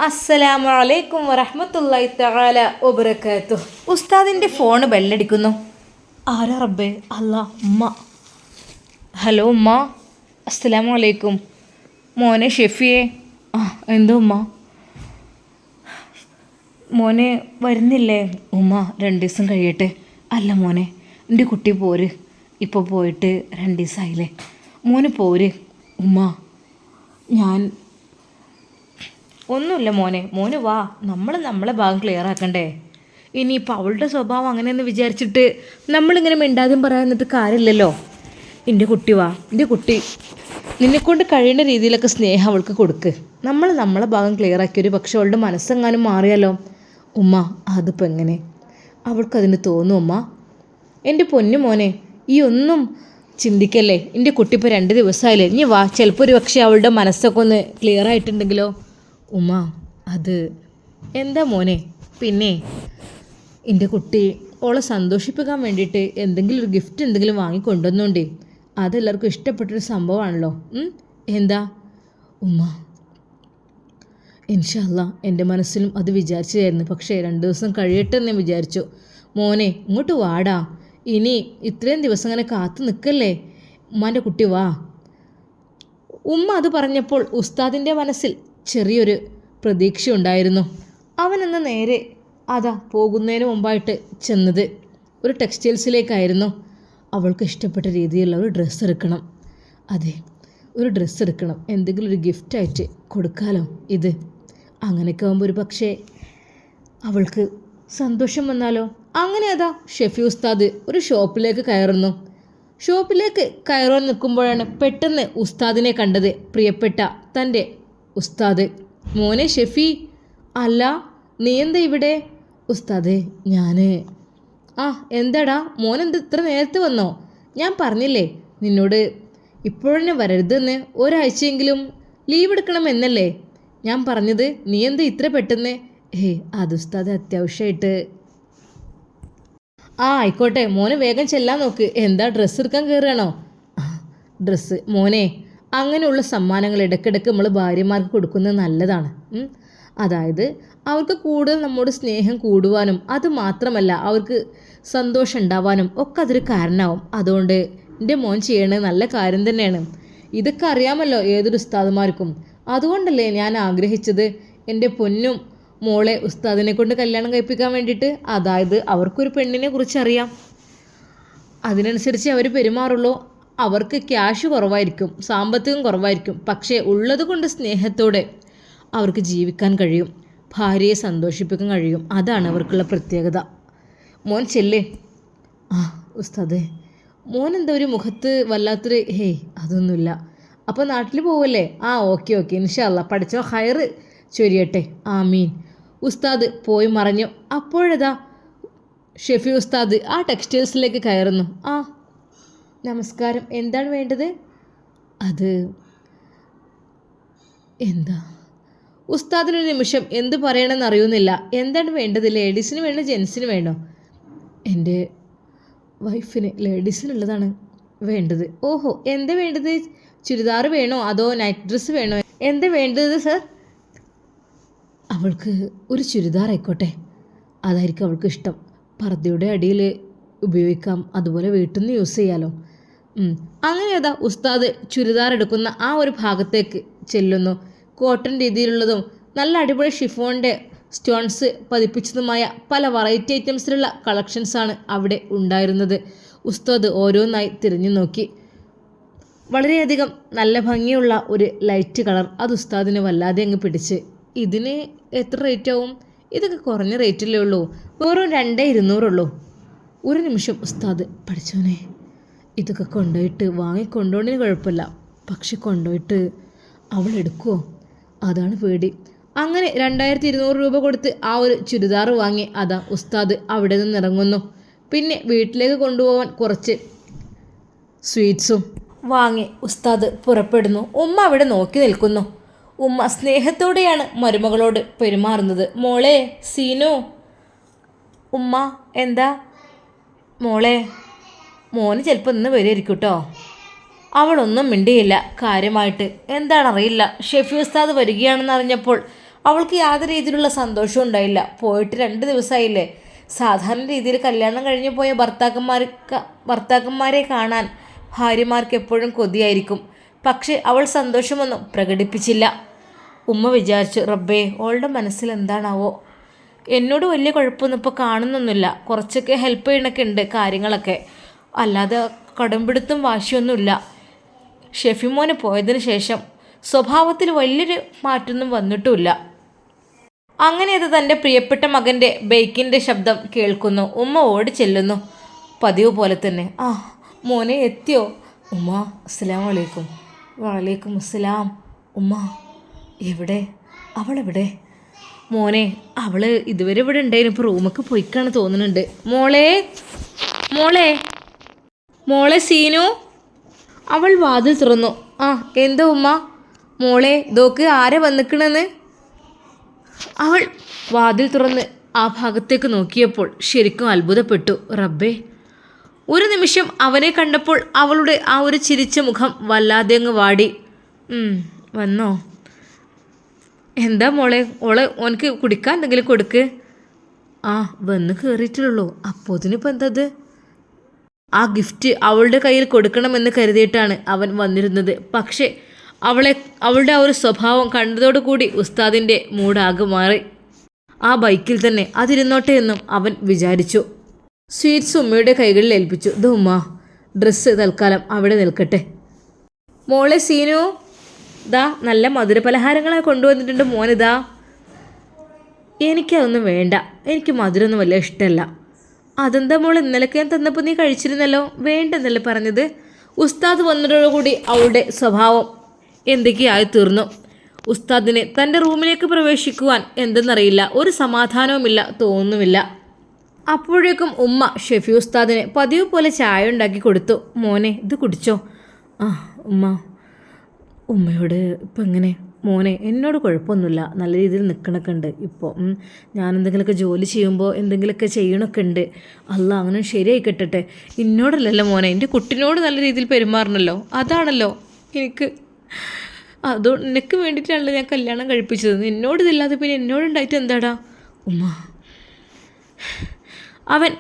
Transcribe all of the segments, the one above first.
അസ്സലാമു അലൈക്കും വറഹ്മത്തുള്ളാഹി തആല വബറകാതുഹു. ഉസ്താദിൻ്റെ ഫോണ് ബെല്ലടിക്കുന്നു. ആരാ റബ്ബേ? അല്ലാ, ഉമ്മ. ഹലോ ഉമ്മ. അസ്സലാമു അലൈക്കും. മോനെ ഷെഫിയെ. എന്തോ ഉമ്മ? മോനെ വരുന്നില്ലേ? ഉമ്മ 2 ദിവസം കഴിയട്ടെ. അല്ല മോനെ, എൻ്റെ കുട്ടി പോര്. ഇപ്പോൾ പോയിട്ട് 2 ദിവസമായില്ലേ. മോന് പോര്. ഉമ്മ ഞാൻ ഒന്നുമില്ല മോനെ. മോന് വാ, നമ്മളെ ഭാഗം ക്ലിയർ ആക്കണ്ടേ. ഇനിയിപ്പോൾ അവളുടെ സ്വഭാവം അങ്ങനെയെന്ന് വിചാരിച്ചിട്ട് നമ്മളിങ്ങനെ മിണ്ടാതെയും പറയാൻ നിന്നിട്ട് കാര്യമില്ലല്ലോ. എൻ്റെ കുട്ടി വാ. എൻ്റെ കുട്ടി നിന്നെക്കൊണ്ട് കഴിയുന്ന രീതിയിലൊക്കെ സ്നേഹം അവൾക്ക് കൊടുക്ക്. നമ്മളെ ഭാഗം ക്ലിയർ ആക്കി. ഒരു പക്ഷെ അവളുടെ മനസ്സെങ്ങാനും മാറിയാലോ. ഉമ്മ അതിപ്പോൾ എങ്ങനെ? അവൾക്കതിന് തോന്നും ഉമ്മ. എൻ്റെ പൊന്നു മോനെ, ഈ ഒന്നും ചിന്തിക്കല്ലേ. എൻ്റെ കുട്ടി ഇപ്പോൾ 2 ദിവസമായില്ലേ. ഇനി വാ, ചിലപ്പോൾ ഒരു പക്ഷേ അവളുടെ മനസ്സൊക്കെ ഒന്ന് ക്ലിയർ ആയിട്ടുണ്ടെങ്കിലോ. ഉമ്മ അത് എന്താ മോനെ? പിന്നെ എൻ്റെ കുട്ടി ഓളെ സന്തോഷിപ്പിക്കാൻ വേണ്ടിയിട്ട് എന്തെങ്കിലും ഒരു ഗിഫ്റ്റ് എന്തെങ്കിലും വാങ്ങിക്കൊണ്ടുവന്നോണ്ടേ. അതെല്ലാവർക്കും ഇഷ്ടപ്പെട്ടൊരു സംഭവമാണല്ലോ. എന്താ ഉമ്മ? ഇൻഷാ അല്ലാ എൻ്റെ മനസ്സിലും അത് വിചാരിച്ചായിരുന്നു. പക്ഷേ 2 ദിവസം കഴിയട്ടെ എന്ന് വിചാരിച്ചു. മോനെ ഇങ്ങോട്ട് വാടാ. ഇനി ഇത്രയും ദിവസം അങ്ങനെ കാത്തു നിൽക്കല്ലേ. ഉമ്മാൻ്റെ കുട്ടി വാ. ഉമ്മ അത് പറഞ്ഞപ്പോൾ ഉസ്താദിൻ്റെ മനസ്സിൽ ചെറിയൊരു പ്രതീക്ഷ ഉണ്ടായിരുന്നു. അവനെന്ന് നേരെ പോകുന്നതിന് മുമ്പായിട്ട് ചെന്നത് ഒരു ടെക്സ്റ്റൈൽസിലേക്കായിരുന്നു. അവൾക്ക് ഇഷ്ടപ്പെട്ട രീതിയിലുള്ള ഒരു ഡ്രസ്സ് എടുക്കണം. അതെ, ഒരു ഡ്രസ്സ് എടുക്കണം. എന്തെങ്കിലും ഒരു ഗിഫ്റ്റായിട്ട് കൊടുക്കാലോ. ഇത് അങ്ങനെയൊക്കെ ആകുമ്പോൾ ഒരു പക്ഷേ അവൾക്ക് സന്തോഷം വന്നാലോ. അങ്ങനെ ഷെഫി ഉസ്താദ് ഒരു ഷോപ്പിലേക്ക് കയറുന്നു. ഷോപ്പിലേക്ക് കയറാൻ നിൽക്കുമ്പോഴാണ് പെട്ടെന്ന് ഉസ്താദിനെ കണ്ടത്. പ്രിയപ്പെട്ട തൻ്റെ ഉസ്താദ്. മോനെ ഷെഫി. അല്ല, നീ എന്താ ഇവിടെ? ഉസ്താദേ ഞാൻ എന്താടാ മോനെന്ത് ഇത്ര നേരത്തെ വന്നോ? ഞാൻ പറഞ്ഞില്ലേ നിന്നോട് ഇപ്പോഴന്നെ വരരുതെന്ന്. ഒരാഴ്ചയെങ്കിലും ലീവ് എടുക്കണമെന്നല്ലേ ഞാൻ പറഞ്ഞത്. നീ എന്താ ഇത്ര പെട്ടെന്ന്? അത് ഉസ്താദ് അത്യാവശ്യമായിട്ട്. ആയിക്കോട്ടെ മോനെ, വേഗം ചെല്ലാൻ നോക്ക്. എന്താ ഡ്രസ്സ് എടുക്കാൻ കയറുകയാണോ? ഡ്രസ്സ് മോനെ, അങ്ങനെയുള്ള സമ്മാനങ്ങൾ ഇടയ്ക്കിടയ്ക്ക് നമ്മൾ ഭാര്യമാർക്ക് കൊടുക്കുന്നത് നല്ലതാണ്. അതായത് അവർക്ക് കൂടുതൽ നമ്മോട് സ്നേഹം കൂടുവാനും അത് മാത്രമല്ല അവർക്ക് സന്തോഷം ഉണ്ടാവാനും ഒക്കെ അതൊരു കാരണമാവും. അതുകൊണ്ട് എൻ്റെ മോൻ ചെയ്യണത് നല്ല കാര്യം തന്നെയാണ്. ഇതൊക്കെ അറിയാമല്ലോ ഏതൊരു ഉസ്താദുമാർക്കും. അതുകൊണ്ടല്ലേ ഞാൻ ആഗ്രഹിച്ചത് എൻ്റെ പൊന്നും മോളെ ഉസ്താദിനെ കൊണ്ട് കല്യാണം കഴിപ്പിക്കാൻ വേണ്ടിയിട്ട്. അതായത് അവർക്കൊരു പെണ്ണിനെ കുറിച്ച് അറിയാം, അതിനനുസരിച്ച് അവർ പെരുമാറുള്ളൂ. അവർക്ക് ക്യാഷ് കുറവായിരിക്കും, സാമ്പത്തികം കുറവായിരിക്കും, പക്ഷേ ഉള്ളത് കൊണ്ട് സ്നേഹത്തോടെ അവർക്ക് ജീവിക്കാൻ കഴിയും, ഭാര്യയെ സന്തോഷിപ്പിക്കാൻ കഴിയും. അതാണ് അവർക്കുള്ള പ്രത്യേകത. മോൻ ചെല്ലേ. ഉസ്താദേ, മോൻ എന്താ ഒരു മുഖത്ത് വല്ലാത്തൊരു അതൊന്നുമില്ല. അപ്പോൾ നാട്ടിൽ പോവല്ലേ? ഓക്കെ ഇൻഷാ അല്ലാ. പഠിച്ചോ ഹൈറ് ചൊരിയട്ടെ. ആമീൻ. ഉസ്താദ് പോയി മറഞ്ഞു. അപ്പോഴതാ ഷെഫി ഉസ്താദ് ടെക്സ്റ്റൈൽസിലേക്ക് കയറുന്നു. നമസ്കാരം. എന്താണ് വേണ്ടത്? അത് എന്താ? ഉസ്താദിനൊരു നിമിഷം എന്ത് പറയണമെന്ന് അറിയുന്നില്ല. എന്താണ് വേണ്ടത്? ലേഡീസിന് വേണോ ജെൻസിന് വേണോ? എൻ്റെ വൈഫിന് ലേഡീസിനുള്ളതാണ് വേണ്ടത്. ഓഹോ, എന്താ വേണ്ടത്? ചുരിദാർ വേണോ അതോ നൈറ്റ് ഡ്രസ്സ് വേണോ? എന്താ വേണ്ടത് സർ? അവൾക്ക് ഒരു ചുരിദാർ ആയിക്കോട്ടെ, അതായിരിക്കും അവൾക്ക് ഇഷ്ടം. പർദ്ദയുടെ അടിയിൽ ഉപയോഗിക്കാം, അതുപോലെ വീട്ടിൽ നിന്ന് യൂസ് ചെയ്യാലോ. അങ്ങനെ ഉസ്താദ് ചുരിദാർ എടുക്കുന്ന ഒരു ഭാഗത്തേക്ക് ചെല്ലുന്നു. കോട്ടൺ രീതിയിലുള്ളതും നല്ല അടിപൊളി ഷിഫോണിൻ്റെ സ്റ്റോൺസ് പതിപ്പിച്ചതുമായ പല വെറൈറ്റി ഐറ്റംസിലുള്ള കളക്ഷൻസാണ് അവിടെ ഉണ്ടായിരുന്നത്. ഉസ്താദ് ഓരോന്നായി തിരിഞ്ഞു നോക്കി. വളരെയധികം നല്ല ഭംഗിയുള്ള ഒരു ലൈറ്റ് കളർ അത് ഉസ്താദിന് വല്ലാതെ അങ്ങ് പിടിച്ച്. ഇതിന് എത്ര റേറ്റ് ആവും? ഇതൊക്കെ കുറഞ്ഞ റേറ്റല്ലേ ഉള്ളൂ, വെറും 2,200 ഒരു നിമിഷം ഉസ്താദ്, പഠിച്ചോനെ ഇതൊക്കെ കൊണ്ടുപോയിട്ട് വാങ്ങിക്കൊണ്ടോണ്ടിന് കുഴപ്പമില്ല, പക്ഷെ കൊണ്ടുപോയിട്ട് അവൾ എടുക്കുമോ? അതാണ് പേടി. അങ്ങനെ 2,200 രൂപ കൊടുത്ത് ഒരു ചുരിദാർ വാങ്ങി ഉസ്താദ് അവിടെ നിന്ന് ഇറങ്ങുന്നു. പിന്നെ വീട്ടിലേക്ക് കൊണ്ടുപോകാൻ കുറച്ച് സ്വീറ്റ്സും വാങ്ങി ഉസ്താദ് പുറപ്പെടുന്നു. ഉമ്മ അവിടെ നോക്കി നിൽക്കുന്നു. ഉമ്മ സ്നേഹത്തോടെയാണ് മരുമകളോട് പെരുമാറുന്നത്. മോളെ സീനു. ഉമ്മ എന്താ? മോളെ മോന് ചിലപ്പോൾ ഇന്ന് വരുമായിരിക്കും കേട്ടോ. അവളൊന്നും മിണ്ടിയില്ല കാര്യമായിട്ട്. എന്താണറിയില്ല, ഷെഫി ഉസ്താദ് വരികയാണെന്ന് അറിഞ്ഞപ്പോൾ അവൾക്ക് യാതൊരു രീതിയിലുള്ള സന്തോഷവും ഉണ്ടായില്ല. പോയിട്ട് 2 ദിവസമായില്ലേ. സാധാരണ രീതിയിൽ കല്യാണം കഴിഞ്ഞു പോയ ഭർത്താക്കന്മാരെ കാണാൻ ഭാര്യമാർക്ക് എപ്പോഴും കൊതിയായിരിക്കും. പക്ഷേ അവൾ സന്തോഷമൊന്നും പ്രകടിപ്പിച്ചില്ല. ഉമ്മ വിചാരിച്ചു, റബ്ബേ, അവളുടെ മനസ്സിൽ എന്താണാവോ. എന്നോട് വലിയ കുഴപ്പമൊന്നും ഇപ്പോൾ കാണുന്നൊന്നുമില്ല. കുറച്ചൊക്കെ ഹെൽപ്പ് ചെയ്യണൊക്കെ ഉണ്ട് കാര്യങ്ങളൊക്കെ, അല്ലാതെ കടുംപിടുത്തും വാശിയൊന്നുമില്ല. ഷെഫിമോന് പോയതിന് ശേഷം സ്വഭാവത്തിൽ വലിയൊരു മാറ്റമൊന്നും വന്നിട്ടുമില്ല. അങ്ങനെ അത് തൻ്റെ പ്രിയപ്പെട്ട മകൻ്റെ ബൈക്കിൻ്റെ ശബ്ദം കേൾക്കുന്നു. ഉമ്മ ഓടി ചെല്ലുന്നു. പതിവ് പോലെ തന്നെ. ആ മോനെ എത്തിയോ? ഉമ്മ അസ്സലാമു അലൈക്കും. വലൈക്കും അസ്സലാം. ഉമ്മ എവിടെ? അവളെവിടെ? മോനെ അവൾ ഇതുവരെ ഇവിടെ ഉണ്ടായിരുന്നു. ഇപ്പോൾ റൂമൊക്കെ പോയിക്കാണ് തോന്നുന്നുണ്ട്. മോളെ മോളെ മോളെ സീനു. അവൾ വാതിൽ തുറന്നു. ആ എന്താ ഉമ്മ? മോളെ ദോക്ക് ആരെ വന്നിക്കണെന്ന്. അവൾ വാതിൽ തുറന്ന് ആ ഭാഗത്തേക്ക് നോക്കിയപ്പോൾ ശരിക്കും അത്ഭുതപ്പെട്ടു. റബ്ബേ, ഒരു നിമിഷം അവനെ കണ്ടപ്പോൾ അവളുടെ ആ ഒരു ചിരിച്ച മുഖം വല്ലാതെ അങ്ങ് വാടി. വന്നോ? എന്താ മോളെ? ഓനക്ക് കുടിക്കാൻ എന്തെങ്കിലും കൊടുക്ക്. ആ വന്ന് കയറിയിട്ടുള്ളൂ. അപ്പോതിനിപ്പോൾ എന്തത്? ആ ഗിഫ്റ്റ് അവളുടെ കയ്യിൽ കൊടുക്കണമെന്ന് കരുതിയിട്ടാണ് അവൻ വന്നിരുന്നത്. പക്ഷേ അവളുടെ ആ ഒരു സ്വഭാവം കണ്ടതോടുകൂടി ഉസ്താദിൻ്റെ മൂടാകെ മാറി. ആ ബൈക്കിൽ തന്നെ അതിരുന്നോട്ടെ എന്നും അവൻ വിചാരിച്ചു. സ്വീറ്റ്സ് ഉമ്മയുടെ കൈകളിൽ ഏൽപ്പിച്ചു. ഇത് ഉമ്മ, ഡ്രസ്സ് തൽക്കാലം അവിടെ നിൽക്കട്ടെ. മോളെ സീനു, ദാ നല്ല മധുരപലഹാരങ്ങളെ കൊണ്ടുവന്നിട്ടുണ്ട് മോനിതാ. എനിക്കതൊന്നും വേണ്ട, എനിക്ക് മധുരമൊന്നും വലിയ ഇഷ്ടമല്ല. അതെന്താ മോൾ, ഇന്നലൊക്കെ ഞാൻ തന്നപ്പോൾ നീ കഴിച്ചിരുന്നല്ലോ, വേണ്ടെന്നല്ലേ പറഞ്ഞത്? ഉസ്താദ് വന്നതോടുകൂടി അവളുടെ സ്വഭാവം എന്തൊക്കെയായി തീർന്നു. ഉസ്താദിനെ തൻ്റെ റൂമിലേക്ക് പ്രവേശിക്കുവാൻ എന്തെന്നറിയില്ല, ഒരു സമാധാനവുമില്ല, തോന്നുമില്ല. അപ്പോഴേക്കും ഉമ്മ ഷെഫി ഉസ്താദിനെ പതിവ് പോലെ ചായ ഉണ്ടാക്കി കൊടുത്തു. മോനെ ഇത് കുടിച്ചോ. ആ ഉമ്മയോട് ഇപ്പം എങ്ങനെ? മോനെ എന്നോട് കുഴപ്പമൊന്നുമില്ല, നല്ല രീതിയിൽ നിൽക്കണൊക്കെ ഉണ്ട്. ഇപ്പോൾ ഞാൻ എന്തെങ്കിലുമൊക്കെ ജോലി ചെയ്യുമ്പോൾ എന്തെങ്കിലുമൊക്കെ ചെയ്യണമൊക്കെ ഉണ്ട്. അല്ല അങ്ങനെ ശരിയായി കിട്ടട്ടെ. എന്നോടല്ലല്ലോ മോനെ, എൻ്റെ കുട്ടിനോട് നല്ല രീതിയിൽ പെരുമാറണമല്ലോ, അതാണല്ലോ എനിക്ക്. അതുകൊണ്ട് നിനക്ക് വേണ്ടിയിട്ടാണല്ലോ ഞാൻ കല്യാണം കഴിപ്പിച്ചത്. എന്നോടിതില്ലാതെ പിന്നെ എന്നോടുണ്ടായിട്ട് എന്താടാ ഉമ്മ? അവൻ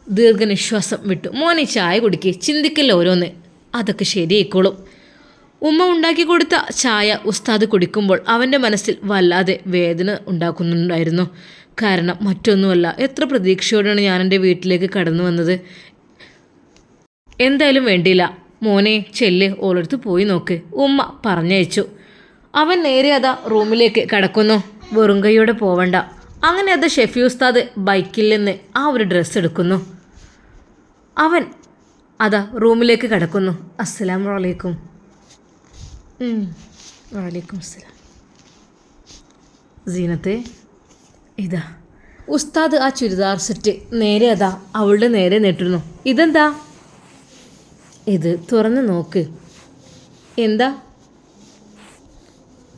ദീർഘനിശ്വാസം വിട്ടു. മോനെ ചായ കുടിക്കേ, ചിന്തിക്കല്ലോ ഓരോന്ന്, അതൊക്കെ ശരിയായിക്കോളും. ഉമ്മ ഉണ്ടാക്കി കൊടുത്ത ചായ ഉസ്താദ് കുടിക്കുമ്പോൾ അവൻ്റെ മനസ്സിൽ വല്ലാതെ വേദന ഉണ്ടാക്കുന്നുണ്ടായിരുന്നു. കാരണം മറ്റൊന്നുമല്ല, എത്ര പ്രതീക്ഷയോടെയാണ് ഞാൻ എൻ്റെ വീട്ടിലേക്ക് കടന്നു വന്നത്. എന്തായാലും വേണ്ടിയില്ല മോനെ, ചെല്ല്, ഓളടുത്ത് പോയി നോക്ക്, ഉമ്മ പറഞ്ഞയച്ചു. അവൻ നേരെ അതാ റൂമിലേക്ക് കടക്കുന്നു. വെറും കൈയോടെ പോവണ്ട. അങ്ങനെ അത് ഷെഫി ഉസ്താദ് ബൈക്കിൽ നിന്ന് ആ ഒരു ഡ്രസ്സ് എടുക്കുന്നു. അവൻ അതാ റൂമിലേക്ക് കടക്കുന്നു. അസ്സലാമു അലൈക്കും. വലൈക്കും അസ്സലാം. സീനത്തെ ഇതാ. ഉസ്താദ് ആ ചുരിദാർ സെറ്റ് നേരെ അതാ അവളുടെ നേരെ നീട്ടുന്നു. ഇതെന്താ? ഇത് തുറന്ന് നോക്ക്. എന്താ?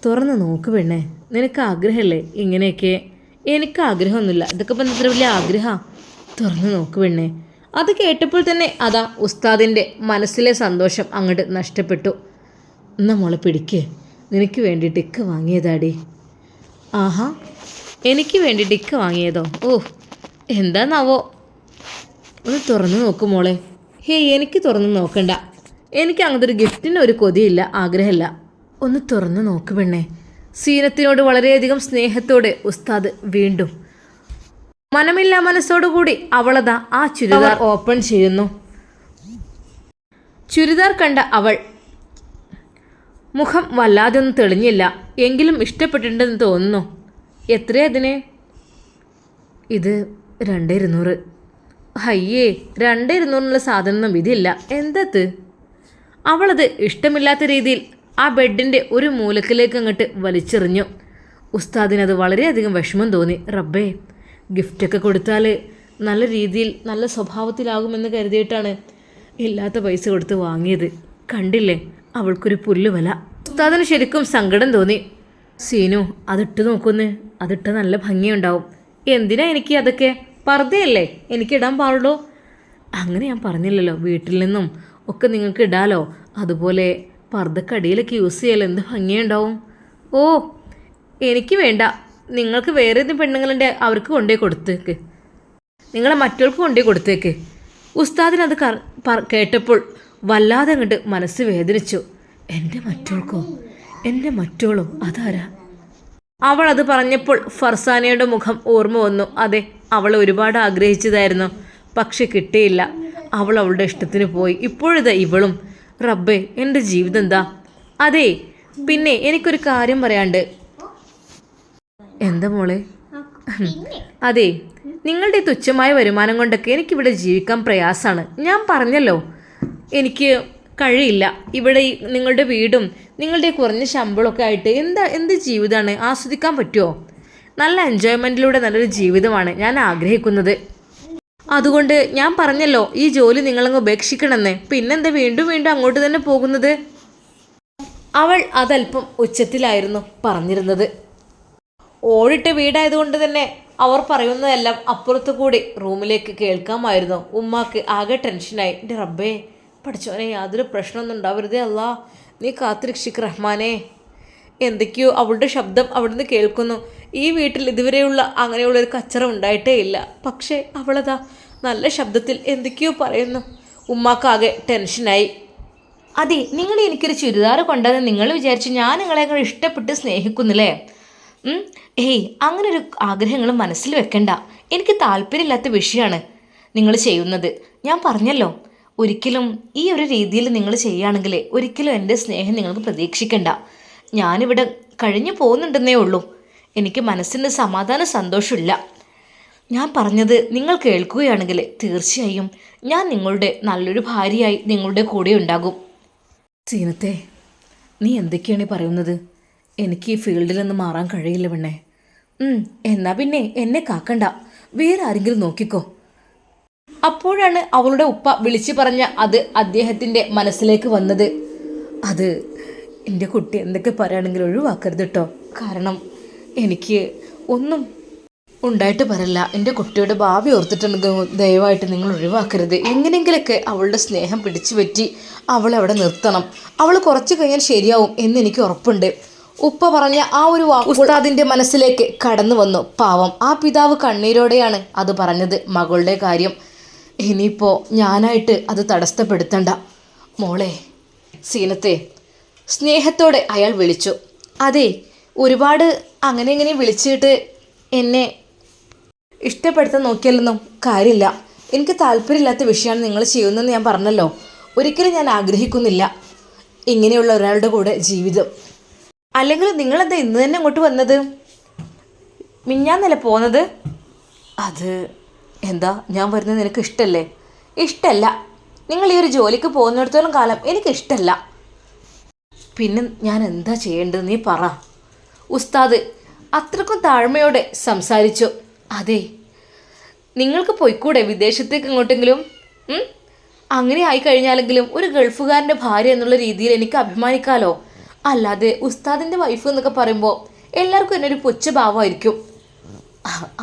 തുറന്ന് നോക്ക് പെണ്ണേ, നിനക്ക് ആഗ്രഹമല്ലേ ഇങ്ങനെയൊക്കെ? എനിക്ക് ആഗ്രഹമൊന്നുമില്ല, ഇതൊക്കെ ഇപ്പം ഇത്ര വലിയ ആഗ്രഹമാണ്. തുറന്ന് നോക്ക് പെണ്ണേ. അത് കേട്ടപ്പോൾ തന്നെ അതാ ഉസ്താദിൻ്റെ മനസ്സിലെ സന്തോഷം അങ്ങോട്ട് നഷ്ടപ്പെട്ടു. എന്നാ മോളെ പിടിക്ക്, നിനക്ക് വേണ്ടിയിട്ട് ഇക്ക വാങ്ങിയതാടി. ആഹാ, എനിക്ക് വേണ്ടിയിട്ട് ഇക്ക വാങ്ങിയതോ? ഓ എന്താന്നാവോ, ഒന്ന് തുറന്ന് നോക്കും മോളെ. ഹേയ്, എനിക്ക് തുറന്ന് നോക്കണ്ട, എനിക്ക് അങ്ങനത്തെ ഒരു ഗിഫ്റ്റിന് ഒരു കൊതിയില്ല, ആഗ്രഹമില്ല. ഒന്ന് തുറന്ന് നോക്ക് പെണ്ണേ. സീനത്തിനോട് വളരെയധികം സ്നേഹത്തോടെ ഉസ്താദ് വീണ്ടും മനമില്ല മനസ്സോടുകൂടി അവളതാ ആ ചുരിദാർ ഓപ്പൺ ചെയ്യുന്നു. ചുരിദാർ കണ്ട അവൾ മുഖം വല്ലാതെ ഒന്നും തെളിഞ്ഞില്ല, എങ്കിലും ഇഷ്ടപ്പെട്ടിട്ടുണ്ടെന്ന് തോന്നുന്നു. എത്രയതിന്? ഇത് 2200. അയ്യേ, 2200 സാധനമൊന്നും ഇതില്ല. എന്തത്? അവളത് ഇഷ്ടമില്ലാത്ത രീതിയിൽ ആ ബെഡിൻ്റെ ഒരു മൂലക്കിലേക്ക് അങ്ങോട്ട് വലിച്ചെറിഞ്ഞു. ഉസ്താദിനത് വളരെയധികം വിഷമം തോന്നി. റബ്ബേ, ഗിഫ്റ്റൊക്കെ കൊടുത്താൽ നല്ല രീതിയിൽ നല്ല സ്വഭാവത്തിലാകുമെന്ന് കരുതിയിട്ടാണ് ഇല്ലാത്ത പൈസ കൊടുത്ത് വാങ്ങിയത്. കണ്ടില്ലേ അവൾക്കൊരു പുല്ല് വില. ഉസ്താദിന് ശരിക്കും സങ്കടം തോന്നി. സീനു, അതിട്ട് നോക്കുന്ന്, അതിട്ട് നല്ല ഭംഗിയുണ്ടാവും. എന്തിനാ എനിക്ക് അതൊക്കെ? പർദ്ദയല്ലേ, എനിക്കിടാൻ പാടുള്ളൂ. അങ്ങനെ ഞാൻ പറഞ്ഞില്ലല്ലോ, വീട്ടിൽ നിന്നും ഒക്കെ നിങ്ങൾക്ക് ഇടാലോ. അതുപോലെ പർദ്ദക്കടിയിലൊക്കെ യൂസ് ചെയ്യാലോ, എന്ത് ഭംഗിയുണ്ടാവും. ഓ, എനിക്ക് വേണ്ട, നിങ്ങൾക്ക് വേറെ ഏതെങ്കിലും പെണ്ണുങ്ങളുണ്ട് അവർക്ക് കൊണ്ടുപോയി കൊടുത്തേക്ക്, നിങ്ങളെ മറ്റവർക്ക് കൊണ്ടുപോയി കൊടുത്തേക്ക്. ഉസ്താദിനത് കേട്ടപ്പോൾ വല്ലാതെ അങ്ങോട്ട് മനസ്സ് വേദനിച്ചു. എൻ്റെ മറ്റോൾക്കോ? എൻ്റെ മറ്റോളോ? അതാരാ? അവൾ അത് പറഞ്ഞപ്പോൾ ഫർസാനയുടെ മുഖം ഓർമ്മ വന്നു. അതെ, അവൾ ഒരുപാട് ആഗ്രഹിച്ചതായിരുന്നു, പക്ഷെ കിട്ടിയില്ല. അവൾ അവളുടെ ഇഷ്ടത്തിന് പോയി. ഇപ്പോഴിതാ ഇവളും. റബ്ബേ, എൻ്റെ ജീവിതം എന്താ? അതെ, പിന്നെ എനിക്കൊരു കാര്യം പറയാണ്ട്. എന്താ മോളെ? അതെ, നിങ്ങളുടെ തുച്ഛമായ വരുമാനം കൊണ്ടൊക്കെ എനിക്കിവിടെ ജീവിക്കാൻ പ്രയാസമാണ്. ഞാൻ പറഞ്ഞല്ലോ, എനിക്ക് കഴിയില്ല. ഇവിടെ നിങ്ങളുടെ വീടും നിങ്ങളുടെ കുറഞ്ഞ ശമ്പളമൊക്കെ ആയിട്ട് എന്ത് ജീവിതമാണ് ആസ്വദിക്കാൻ പറ്റുമോ? നല്ല എൻജോയ്മെൻറ്റിലൂടെ നല്ലൊരു ജീവിതമാണ് ഞാൻ ആഗ്രഹിക്കുന്നത്. അതുകൊണ്ട് ഞാൻ പറഞ്ഞല്ലോ, ഈ ജോലി നിങ്ങളങ്ങ് ഉപേക്ഷിക്കണമെന്ന്. പിന്നെന്താ വീണ്ടും വീണ്ടും അങ്ങോട്ട് തന്നെ പോകുന്നത്? അവൾ അതല്പം ഉച്ചത്തിലായിരുന്നു പറഞ്ഞിരുന്നത്. ഓടിട്ട വീടായതുകൊണ്ട് തന്നെ അവർ പറയുന്നതെല്ലാം അപ്പുറത്തു കൂടി റൂമിലേക്ക് കേൾക്കാമായിരുന്നു. ഉമ്മാക്ക് ആകെ ടെൻഷനായി. എൻ്റെ റബ്ബേ, പഠിച്ചോനെ, യാതൊരു പ്രശ്നമൊന്നും ഉണ്ടാവരുതേ അല്ലാ, നീ കാത്തുരക്ഷിക്ക് റഹ്മാനെ. എന്തൊക്കെയോ അവളുടെ ശബ്ദം അവിടുന്ന് കേൾക്കുന്നു. ഈ വീട്ടിൽ ഇതുവരെയുള്ള അങ്ങനെയുള്ളൊരു കച്ചറ ഉണ്ടായിട്ടേ ഇല്ല. പക്ഷേ അവളതാ നല്ല ശബ്ദത്തിൽ എന്തൊക്കെയോ പറയുന്നു. ഉമ്മാക്കാകെ ടെൻഷനായി. അതെ, നിങ്ങൾ എനിക്കൊരു ചുരിദാർ കൊണ്ടതെന്ന് നിങ്ങൾ വിചാരിച്ചു ഞാൻ നിങ്ങളെ ഇഷ്ടപ്പെട്ട് സ്നേഹിക്കുന്നില്ലേ? ഏയ്, അങ്ങനൊരു ആഗ്രഹങ്ങൾ മനസ്സിൽ വെക്കണ്ട. എനിക്ക് താല്പര്യമില്ലാത്ത വിഷയമാണ് നിങ്ങൾ ചെയ്യുന്നത്. ഞാൻ പറഞ്ഞല്ലോ, ഒരിക്കലും ഈ ഒരു രീതിയിൽ നിങ്ങൾ ചെയ്യുകയാണെങ്കിൽ ഒരിക്കലും എൻ്റെ സ്നേഹം നിങ്ങൾക്ക് പ്രതീക്ഷിക്കണ്ട. ഞാനിവിടെ കഴിഞ്ഞു പോകുന്നുണ്ടെന്നേ ഉള്ളൂ. എനിക്ക് മനസ്സിന് സമാധാന സന്തോഷമില്ല. ഞാൻ പറഞ്ഞത് നിങ്ങൾ കേൾക്കുകയാണെങ്കിൽ തീർച്ചയായും ഞാൻ നിങ്ങളുടെ നല്ലൊരു ഭാര്യയായി നിങ്ങളുടെ കൂടെ ഉണ്ടാകും. സീനത്തെ, നീ എന്തൊക്കെയാണ് പറയുന്നത്? എനിക്ക് ഈ ഫീൽഡിൽ നിന്ന് മാറാൻ കഴിയില്ല പെണ്ണേ. എന്നാ പിന്നെ എന്നെ കാക്കണ്ട, വേറെ ആരെങ്കിലും നോക്കിക്കോ. അപ്പോഴാണ് അവളുടെ ഉപ്പ വിളിച്ചു പറഞ്ഞ അത് അദ്ദേഹത്തിൻ്റെ മനസ്സിലേക്ക് വന്നത്. അത് എൻ്റെ കുട്ടി എന്തൊക്കെ പറയുകയാണെങ്കിലും ഒഴിവാക്കരുത് കേട്ടോ. കാരണം എനിക്ക് ഒന്നും ഉണ്ടായിട്ട് പറയല്ല. എൻ്റെ കുട്ടിയുടെ ഭാവി ഓർത്തിട്ടുണ്ടെങ്കിൽ ദയവായിട്ട് നിങ്ങൾ ഒഴിവാക്കരുത്. എങ്ങനെയെങ്കിലൊക്കെ അവളുടെ സ്നേഹം പിടിച്ചു പറ്റി അവളെ അവിടെ നിർത്തണം. അവൾ കുറച്ച് കഴിഞ്ഞാൽ ശരിയാവും എന്നെനിക്ക് ഉറപ്പുണ്ട്. ഉപ്പ പറഞ്ഞ ആ ഒരു വാക്ക് ഉസ്താദിൻ്റെ മനസ്സിലേക്ക് കടന്നു വന്നു. പാവം, ആ പിതാവ് കണ്ണീരോടെയാണ് അത് പറഞ്ഞത്. മകളുടെ കാര്യം ഇനിയിപ്പോൾ ഞാനായിട്ട് അത് തടസ്സപ്പെടുത്തണ്ട. മോളെ സീനത്തെ, സ്നേഹത്തോടെ അയാൾ വിളിച്ചു. അതെ, ഒരുപാട് അങ്ങനെ ഇങ്ങനെ വിളിച്ചിട്ട് എന്നെ ഇഷ്ടപ്പെടുത്താൻ നോക്കിയാലൊന്നും കാര്യമില്ല. എനിക്ക് താല്പര്യമില്ലാത്ത വിഷയമാണ് നിങ്ങൾ ചെയ്യുന്നതെന്ന് ഞാൻ പറഞ്ഞല്ലോ. ഒരിക്കലും ഞാൻ ആഗ്രഹിക്കുന്നില്ല ഇങ്ങനെയുള്ള ഒരാളുടെ കൂടെ ജീവിതം. അല്ലെങ്കിൽ നിങ്ങളെന്താ ഇന്ന് തന്നെ അങ്ങോട്ട് വന്നത്? മിഞ്ഞാന്നല്ലേ പോകുന്നത്? അത് എന്താ, ഞാൻ വരുന്നത് നിനക്ക് ഇഷ്ടമല്ലേ? ഇഷ്ടമല്ല. നിങ്ങൾ ഈ ഒരു ജോലിക്ക് പോകുന്നിടത്തോളം കാലം എനിക്കിഷ്ടമല്ല. പിന്നെ ഞാൻ എന്താ ചെയ്യേണ്ടത് നീ പറ. ഉസ്താദ് അത്രക്കും താഴ്മയോടെ സംസാരിച്ചു. അതെ, നിങ്ങൾക്ക് പോയിക്കൂടെ വിദേശത്തേക്ക് എങ്ങോട്ടെങ്കിലും? അങ്ങനെ ആയിക്കഴിഞ്ഞാലെങ്കിലും ഒരു ഗൾഫുകാരൻ്റെ ഭാര്യ എന്നുള്ള രീതിയിൽ എനിക്ക് അഭിമാനിക്കാമല്ലോ. അല്ലാതെ ഉസ്താദിൻ്റെ വൈഫ് എന്നൊക്കെ പറയുമ്പോൾ എല്ലാവർക്കും എന്നൊരു പുച്ഛഭാവമായിരിക്കും.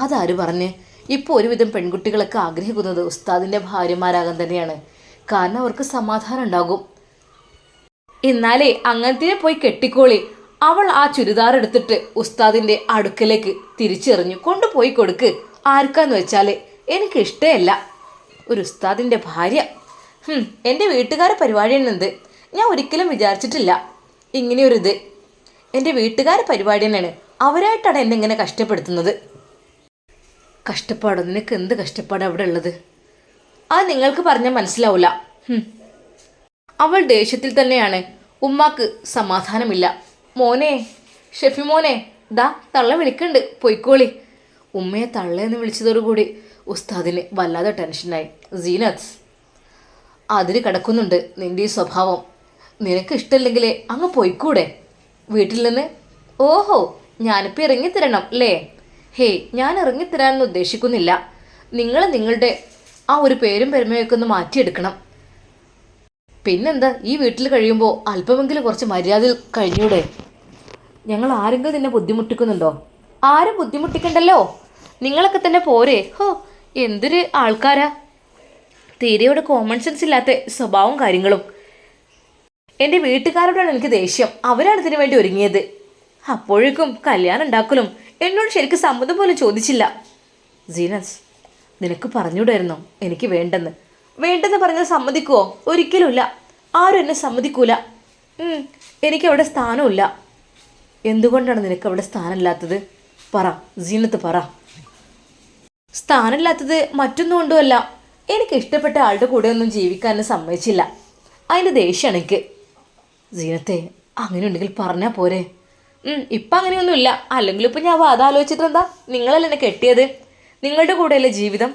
അതാര് പറഞ്ഞ്? ഇപ്പോൾ ഒരുവിധം പെൺകുട്ടികളൊക്കെ ആഗ്രഹിക്കുന്നത് ഉസ്താദിൻ്റെ ഭാര്യമാരാകാൻ തന്നെയാണ്. കാരണം അവർക്ക് സമാധാനം ഉണ്ടാകും. എന്നാലേ അങ്ങനത്തെ പോയി കെട്ടിക്കോളി. അവൾ ആ ചുരിദാർ എടുത്തിട്ട് ഉസ്താദിൻ്റെ അടുക്കലേക്ക് തിരിച്ചെറിഞ്ഞു. കൊണ്ടുപോയി കൊടുക്ക്. ആർക്കാന്ന് വെച്ചാൽ എനിക്ക് ഇഷ്ടമല്ല ഒരു ഉസ്താദിൻ്റെ ഭാര്യ. എൻ്റെ വീട്ടുകാരെ പരിപാടിയാണെന്നത് ഞാൻ ഒരിക്കലും വിചാരിച്ചിട്ടില്ല. ഇങ്ങനെയൊരിത് എൻ്റെ വീട്ടുകാരെ പരിപാടി തന്നെയാണ്. അവരായിട്ടാണ് എന്നെ ഇങ്ങനെ കഷ്ടപ്പെടുത്തുന്നത്. കഷ്ടപ്പാടോ? നിനക്ക് എന്ത് കഷ്ടപ്പാടാണ് അവിടെ ഉള്ളത്? അത് നിങ്ങൾക്ക് പറഞ്ഞാൽ മനസ്സിലാവില്ല. അവൾ ദേഷ്യത്തിൽ തന്നെയാണ്. ഉമ്മാക്ക് സമാധാനമില്ല. മോനെ, ഷെഫി മോനെ, ദാ തള്ള വിളിക്കുന്നുണ്ട്, പൊയ്ക്കോളി. ഉമ്മയെ തള്ളയെന്ന് വിളിച്ചതോടുകൂടി ഉസ്താദിന് വല്ലാതെ ടെൻഷനായി. സീനത്ത്, അതിന് കിടക്കുന്നുണ്ട് നിൻ്റെ ഈ സ്വഭാവം. നിനക്ക് ഇഷ്ടമില്ലെങ്കിൽ അങ്ങ് പൊയ്ക്കൂടെ വീട്ടിൽ നിന്ന്? ഓഹോ, ഞാനിപ്പോൾ ഇറങ്ങിത്തരണം അല്ലേ? ഹേയ്, ഞാൻ ഇറങ്ങിത്തരാനൊന്നും ഉദ്ദേശിക്കുന്നില്ല. നിങ്ങൾ നിങ്ങളുടെ ആ ഒരു പേരും പെരുമയൊക്കെ ഒന്ന് മാറ്റിയെടുക്കണം. പിന്നെന്താ, ഈ വീട്ടിൽ കഴിയുമ്പോൾ അല്പമെങ്കിലും കുറച്ച് മര്യാദ കഴിഞ്ഞൂടെ? ഞങ്ങൾ ആരെങ്കിലും നിന്നെ ബുദ്ധിമുട്ടിക്കുന്നുണ്ടോ? ആരും ബുദ്ധിമുട്ടിക്കണ്ടല്ലോ, നിങ്ങളൊക്കെ തന്നെ പോരെ. ഹോ, എന്തൊരു ആൾക്കാരാ! തീരെയോടെ കോമൺ സെൻസ് ഇല്ലാത്ത സ്വഭാവവും കാര്യങ്ങളും. എൻ്റെ വീട്ടുകാരോടാണ് എനിക്ക് ദേഷ്യം. അവരാണ് ഇതിനു വേണ്ടി ഒരുങ്ങിയത്. അപ്പോഴേക്കും കല്യാണം ഉണ്ടാക്കലും എന്നോട് ശരിക്കും സമ്മതം പോലും ചോദിച്ചില്ല. സീനസ്, നിനക്ക് പറഞ്ഞുകൂടായിരുന്നോ എനിക്ക് വേണ്ടെന്ന് പറഞ്ഞാൽ സമ്മതിക്കുമോ? ഒരിക്കലുമില്ല. ആരും എന്നെ സമ്മതിക്കൂല. എനിക്കവിടെ സ്ഥാനമില്ല. എന്തുകൊണ്ടാണ് നിനക്ക് അവിടെ സ്ഥാനമില്ലാത്തത്? പറ സീനത്ത്, പറ. സ്ഥാനമില്ലാത്തത് മറ്റൊന്നും കൊണ്ടുമല്ല, എനിക്ക് ഇഷ്ടപ്പെട്ട ആളുടെ കൂടെ ഒന്നും ജീവിക്കാൻ സമ്മതിച്ചില്ല. അതിൻ്റെ ദേഷ്യമാണ് എനിക്ക്. സീനത്തെ, അങ്ങനെ ഉണ്ടെങ്കിൽ പറഞ്ഞാൽ പോരെ? ഇപ്പം അങ്ങനെയൊന്നുമില്ല. അല്ലെങ്കിൽ ഇപ്പം ഞാൻ അതാലോചിച്ചിട്ടെന്താ? നിങ്ങളല്ലേ എന്നെ കെട്ടിയത്, നിങ്ങളുടെ കൂടെയല്ലേ ജീവിതം,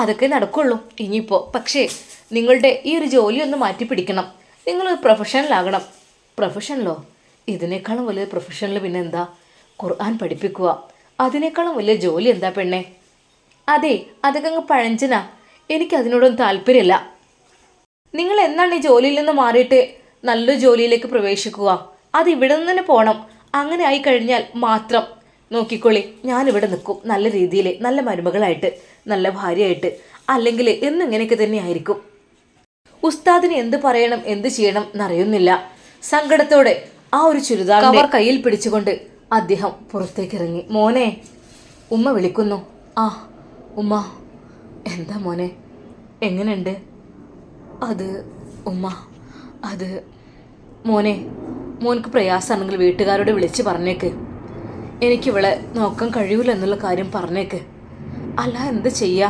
അതൊക്കെ നടക്കുള്ളൂ ഇനിയിപ്പോൾ. പക്ഷേ നിങ്ങളുടെ ഈ ഒരു ജോലി ഒന്ന് മാറ്റി പിടിക്കണം. നിങ്ങളൊരു പ്രൊഫഷണലാകണം. പ്രൊഫഷണലോ? ഇതിനേക്കാളും വലിയ പ്രൊഫഷണൽ പിന്നെ എന്താ? ഖുർആൻ പഠിപ്പിക്കുക. അതിനേക്കാളും വലിയ ജോലി എന്താ പെണ്ണെ? അതെ, അതൊക്കെ അങ്ങ് പഴഞ്ചനാ. എനിക്കതിനോടൊന്നും താല്പര്യമില്ല. നിങ്ങൾ എന്നാണ് ഈ ജോലിയിൽ നിന്ന് മാറിയിട്ട് നല്ലൊരു ജോലിയിലേക്ക് പ്രവേശിക്കുക? അത് ഇവിടെ നിന്ന് തന്നെ പോകണം. അങ്ങനെ ആയിക്കഴിഞ്ഞാൽ മാത്രം നോക്കിക്കൊള്ളി, ഞാനിവിടെ നിൽക്കും നല്ല രീതിയിൽ, നല്ല മരുമകളായിട്ട്, നല്ല ഭാര്യയായിട്ട്. അല്ലെങ്കിൽ എന്നും ഇങ്ങനെയൊക്കെ തന്നെ ആയിരിക്കും. ഉസ്താദിന് എന്ത് പറയണം എന്ത് ചെയ്യണം എന്നറിയുന്നില്ല. സങ്കടത്തോടെ ആ ഒരു ചുരിദാർ കവർ കയ്യിൽ പിടിച്ചുകൊണ്ട് അദ്ദേഹം പുറത്തേക്ക് ഇറങ്ങി. മോനെ, ഉമ്മ വിളിക്കുന്നു. ആ ഉമ്മ. എന്താ മോനെ, എങ്ങനെയുണ്ട്? അത് ഉമ്മ, അത് മോനക്ക് പ്രയാസമാണെങ്കിൽ വീട്ടുകാരോട് വിളിച്ച് പറഞ്ഞേക്ക്. എനിക്കിവളെ നോക്കാൻ കഴിയൂല എന്നുള്ള കാര്യം പറഞ്ഞേക്ക്. അല്ല എന്ത് ചെയ്യാ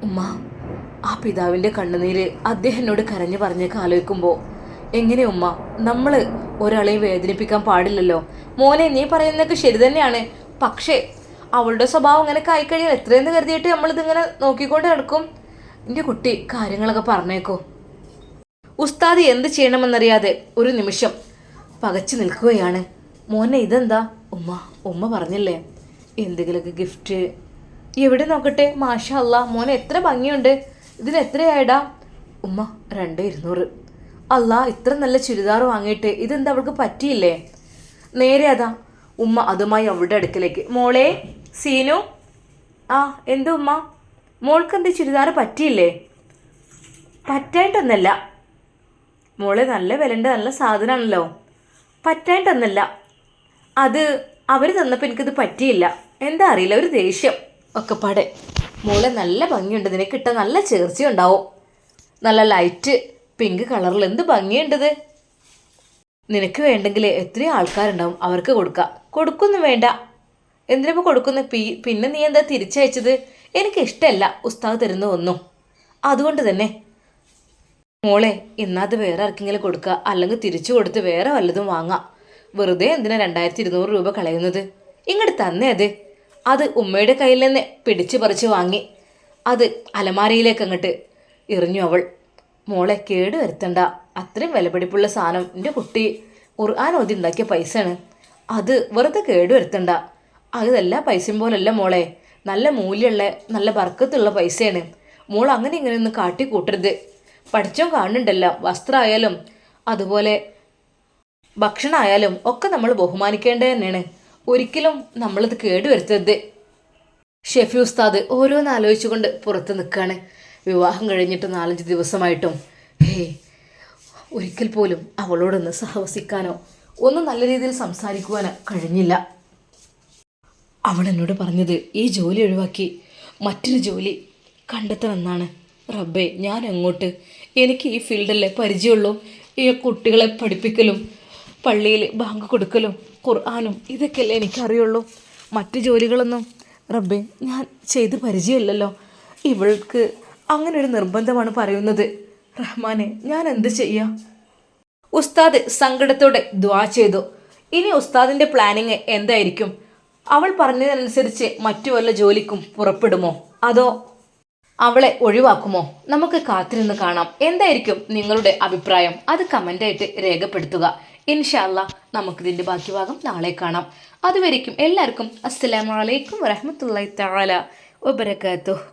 ഉമ്മ? ആ പിതാവിൻ്റെ കണ്ണുനീര് അദ്ദേഹം എന്നോട് കരഞ്ഞു പറഞ്ഞേക്ക് ആലോചിക്കുമ്പോൾ എങ്ങനെ ഉമ്മ? നമ്മൾ ഒരാളെയും വേദനിപ്പിക്കാൻ പാടില്ലല്ലോ. മോനെ, നീ പറയുന്നതൊക്കെ ശരി തന്നെയാണ്. പക്ഷേ അവളുടെ സ്വഭാവം ഇങ്ങനെയൊക്കെ ആയിക്കഴിഞ്ഞാൽ എത്രയെന്ന് കരുതിയിട്ട് നമ്മളിതിങ്ങനെ നോക്കിക്കൊണ്ട് നടക്കും. എൻ്റെ കുട്ടി കാര്യങ്ങളൊക്കെ പറഞ്ഞേക്കോ. ഉസ്താദ് എന്ത് ചെയ്യണമെന്നറിയാതെ ഒരു നിമിഷം പകച്ചു നിൽക്കുകയാണ്. മോനെ, ഇതെന്താ? ഉമ്മ പറഞ്ഞില്ലേ എന്തെങ്കിലുമൊക്കെ ഗിഫ്റ്റ്. എവിടെ നോക്കട്ടെ? മാഷാ അല്ലാ, മോനെ എത്ര ഭംഗിയുണ്ട്. ഇതിന് എത്രയായിടാ? ഉമ്മ, 200. അല്ലാ, ഇത്ര നല്ല ചുരിദാർ വാങ്ങിയിട്ട് ഇതെന്താ അവൾക്ക് പറ്റിയില്ലേ? നേരെ അതാ ഉമ്മ അതുമായി അവളുടെ അടുക്കലേക്ക്. മോളെ സീനു. ആ എന്തു ഉമ്മ? മോൾക്ക് എന്ത് ചുരിദാർ പറ്റിയില്ലേ? പറ്റായിട്ടൊന്നല്ല മോളെ, നല്ല വിലൻ്റെ നല്ല സാധനമാണല്ലോ. പറ്റായിട്ടൊന്നല്ല, അത് അവർ തന്നപ്പോൾ എനിക്കത് പറ്റിയില്ല. എന്താ അറിയില്ല, ഒരു ദേഷ്യം ഒക്കെ പാടെ. മോളെ നല്ല ഭംഗിയുണ്ട്, നിനക്കിട്ട നല്ല ചേർച്ചയുണ്ടാവും. നല്ല ലൈറ്റ് പിങ്ക് കളറിൽ എന്ത് ഭംഗിയുണ്ടത്. നിനക്ക് വേണ്ടെങ്കിൽ എത്രയോ ആൾക്കാരുണ്ടാവും, അവർക്ക് കൊടുക്കൊന്നും വേണ്ട. എന്തിനിപ്പോൾ കൊടുക്കുന്നു? പിന്നെ നീ എന്താ തിരിച്ചയച്ചത്? എനിക്കിഷ്ടമല്ല ഉസ്താദ് തരുന്ന ഒന്നും. അതുകൊണ്ട് തന്നെ മോളെ, ഇന്നത് വേറെ ആർക്കെങ്കിലും കൊടുക്കുക, അല്ലെങ്കിൽ തിരിച്ചു കൊടുത്ത് വേറെ വല്ലതും വാങ്ങാം. വെറുതെ എന്തിനാ 2200 രൂപ കളയുന്നത്? ഇങ്ങോട്ട് തന്നെ അത് ഉമ്മയുടെ കയ്യിൽ നിന്ന് പിടിച്ചു പറിച്ച് വാങ്ങി അത് അലമാരയിലേക്ക് അങ്ങോട്ട് എറിഞ്ഞു അവൾ. മോളെ, കേട് വരുത്തണ്ട. അത്രയും വിലപിടിപ്പുള്ള സാധനം എൻ്റെ കുട്ടി ഖുർആൻ ഓതി ഉണ്ടാക്കിയ പൈസയാണ്. അത് വെറുതെ കേട് വരുത്തണ്ട. അതെല്ലാ പൈസയും പോലല്ല മോളെ, നല്ല മൂല്യമുള്ള നല്ല ബർക്കത്തുള്ള പൈസയാണ്. മോൾ അങ്ങനെ ഇങ്ങനെയൊന്നും കാട്ടിക്കൂട്ടരുത്. പഠിച്ചോ കാണുന്നുണ്ടല്ലോ, വസ്ത്രമായാലും അതുപോലെ ഭക്ഷണമായാലും ഒക്കെ നമ്മൾ ബഹുമാനിക്കേണ്ടത് തന്നെയാണ്. ഒരിക്കലും നമ്മളിത് കേടുവരുത്തരുത്. ഷെഫി ഉസ്താദ് ഓരോന്ന് ആലോചിച്ചുകൊണ്ട് പുറത്ത് നിൽക്കുകയാണ്. വിവാഹം കഴിഞ്ഞിട്ട് 4-5 ദിവസമായിട്ടും ഒരിക്കൽ പോലും അവളോടൊന്ന് സഹവസിക്കാനോ ഒന്നും നല്ല രീതിയിൽ സംസാരിക്കുവാനോ കഴിഞ്ഞില്ല. അവൾ എന്നോട് പറഞ്ഞത് ഈ ജോലി ഒഴിവാക്കി മറ്റൊരു ജോലി കണ്ടെത്തണമെന്നാണ്. റബ്ബേ, ഞാൻ എങ്ങോട്ട്? എനിക്ക് ഈ ഫീൽഡല്ലേ പരിചയമുള്ളൂ. ഈ കുട്ടികളെ പഠിപ്പിക്കലും പള്ളിയിൽ ബാങ്ക് കൊടുക്കലും ഖുർആനും ഇതൊക്കെയല്ലേ എനിക്കറിയുള്ളൂ. മറ്റു ജോലികളൊന്നും റബ്ബേ ഞാൻ ചെയ്ത് പരിചയമില്ലല്ലോ. ഇവൾക്ക് അങ്ങനെ ഒരു നിർബന്ധമാണ് പറയുന്നത്. റഹ്മാനെ, ഞാൻ എന്ത് ചെയ്യാം? ഉസ്താദ് സങ്കടത്തോടെ ദുആ ചെയ്തു. ഇനി ഉസ്താദിൻ്റെ പ്ലാനിങ് എന്തായിരിക്കും? അവൾ പറഞ്ഞതനുസരിച്ച് മറ്റു വല്ല ജോലിക്കും പുറപ്പെടുമോ, അതോ അവളെ ഒഴിവാക്കുമോ? നമുക്ക് കാത്തിരുന്ന് കാണാം. എന്തായിരിക്കും നിങ്ങളുടെ അഭിപ്രായം? അത് കമൻ്റായിട്ട് രേഖപ്പെടുത്തുക. ഇൻഷാ അല്ലാ നമുക്കിതിൻ്റെ ബാക്കി ഭാഗം നാളെ കാണാം. അതുവരേക്കും എല്ലാവർക്കും അസ്സലാമു അലൈക്കും വറഹ്മത്തുള്ളാഹി തആല വബറകാതുഹു.